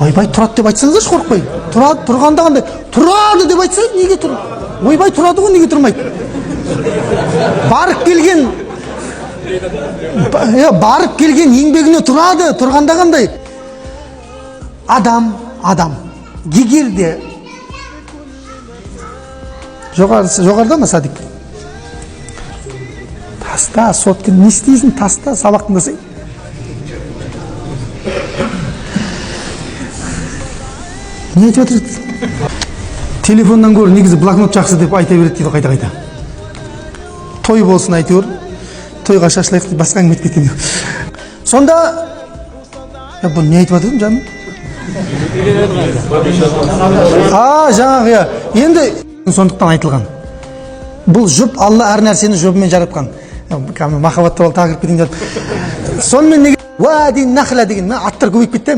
ойбай тұрады деп айтсаңыздаршы қорықпай. Тұрады, тұрғанда қандай? Тұрады деп айтса, неге тұр? Ойбай тұрады ғой, неге тұрмайды? Барып келген еңбегіне тұрады, тұрғанда қандай? Адам. Егер де жоғарыда ма Садик? Таста, сот не істейсің? Таста, сабақ тыңдасай. Не айтып отырсыз? Телефоннан гөрі негізі блокнот жақсы деп айта береді дейді қайта. Той болсын әйтеуір. Тойға шашылайық деп басқа әңгіме айтып кеткен. Сонда бұл не айтып отырдым жаным? Жаңағы енді сондықтан айтылған. Бұл жұп Алла әр нәрсені жұбымен жаратқан. Махаббатта ол тағырып кетейін деп. Сонымен неге уади нахла деген аттар көбейіп кетті.